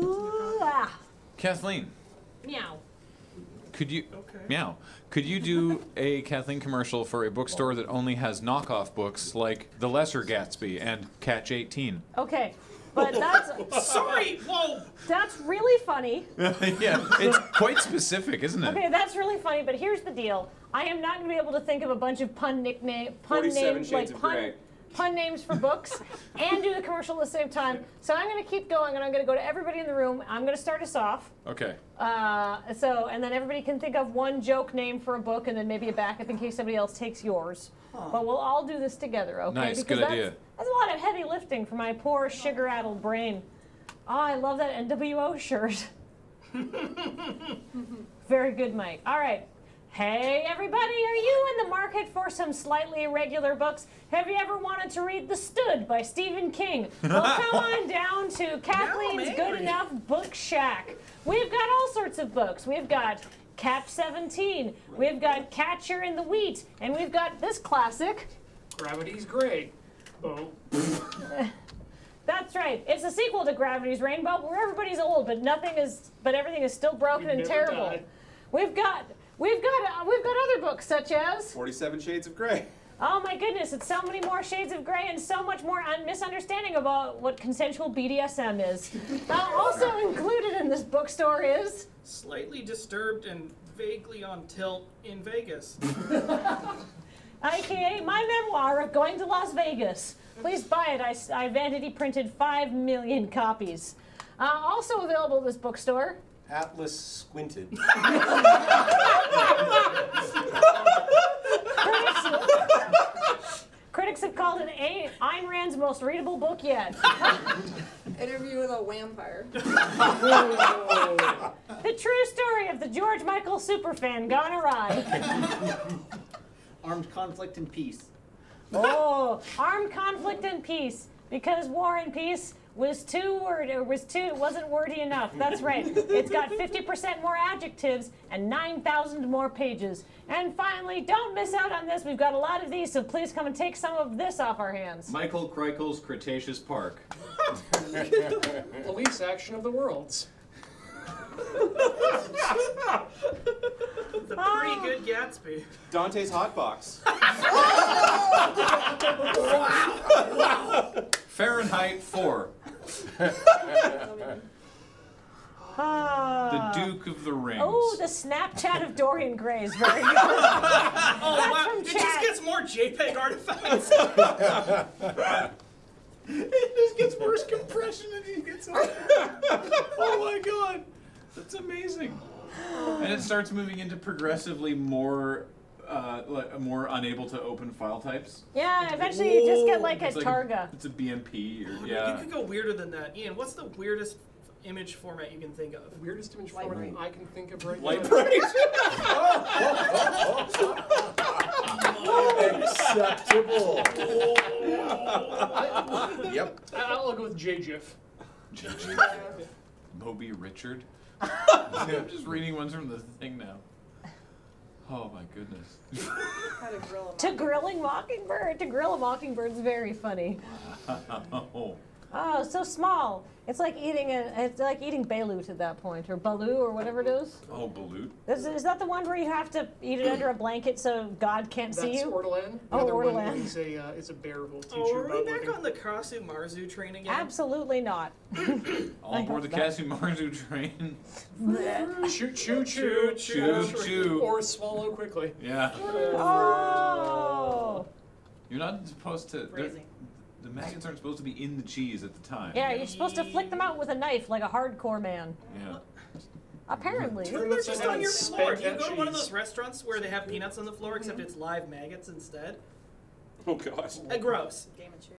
Ooh, ah. Kathleen, Meow. could you Could you do a Kathleen commercial for a bookstore that only has knockoff books like The Lesser Gatsby and Catch 18? Okay, but that's Sorry, whoa. that's really funny. Yeah, it's quite specific, isn't it? Okay, that's really funny, but here's the deal. I am not going to be able to think of a bunch of pun names, like pun names for books, and do the commercial at the same time. So I'm going to keep going, and I'm going to go to everybody in the room. I'm going to start us off. Okay. And then everybody can think of one joke name for a book, and then maybe a backup in case somebody else takes yours. But we'll all do this together, okay? Nice, because good idea. That's a lot of heavy lifting for my poor sugar-addled brain. Oh, I love that NWO shirt. Very good, Mike. All right. Hey, everybody, are you in the market for some slightly irregular books? Have you ever wanted to read The Stood by Stephen King? Well, come on down to Kathleen's Good Enough Book Shack. We've got all sorts of books. We've got Cap 17, we've got Catcher in the Wheat, and we've got this classic. Gravity's great. Oh. That's right. It's a sequel to Gravity's Rainbow, where everybody's old, but everything is still broken and terrible. Died. We've got other books such as 47 Shades of Grey. Oh my goodness, it's so many more shades of gray and so much more misunderstanding about what consensual BDSM is. Also included in this bookstore is Slightly Disturbed and Vaguely on Tilt in Vegas. AKA my memoir of going to Las Vegas. Please buy it. I vanity printed 5 million copies. Also available at this bookstore. Atlas Squinted. Critics have called it Ayn Rand's most readable book yet. Interview with a Vampire. The true story of the George Michael superfan gone awry. Armed Conflict and Peace. Oh, Armed Conflict and Peace. Because War and Peace was it wasn't wordy enough. That's right. It's got 50% more adjectives and 9,000 more pages. And finally, don't miss out on this. We've got a lot of these, so please come and take some of this off our hands. Michael Kreichel's Cretaceous Park. Police Action of the Worlds. The Pretty Good Gatsby. Dante's Hotbox. Fahrenheit 4. The Duke of the Rings. Oh, the Snapchat of Dorian Gray is very good. Oh, wow. It just gets more JPEG artifacts. It just gets worse compression and he gets oh my god. That's amazing. And it starts moving into progressively more more unable to open file types. Yeah, eventually you just get like a Targa. It's a BMP. Or, You could go weirder than that. Ian, what's the weirdest image format you can think of? Weirdest image format I can think of right Light now. bright. Acceptable. Yep. I'll go with JGIF. Moby Richard. I'm just reading ones from the thing now. Oh my goodness. How to grill a To Grilling Mockingbird. To Grill a Mockingbird's very funny. Oh, so small. It's like eating balut at that point, or balut, or whatever it is. Oh, balut. Is that the one where you have to eat it under a blanket so God can't see you? That's Ortolan. Oh, The other one Ortolan. is a bear who will teach Oh, you are about we back looking. on the Kasu Marzu train again? Absolutely not. All aboard the Cassie Marzu train. Choo choo Choo, Choo choo. or swallow quickly. Yeah. Oh. You're not supposed to. Phrasing. The maggots aren't supposed to be in the cheese at the time. Yeah, you're supposed to flick them out with a knife like a hardcore man. Yeah. Apparently. They're just on your floor. Do you that go to one of cheese. those restaurants where they have peanuts on the floor, except it's live maggots instead? Oh gosh. Gross. Game of Cheers.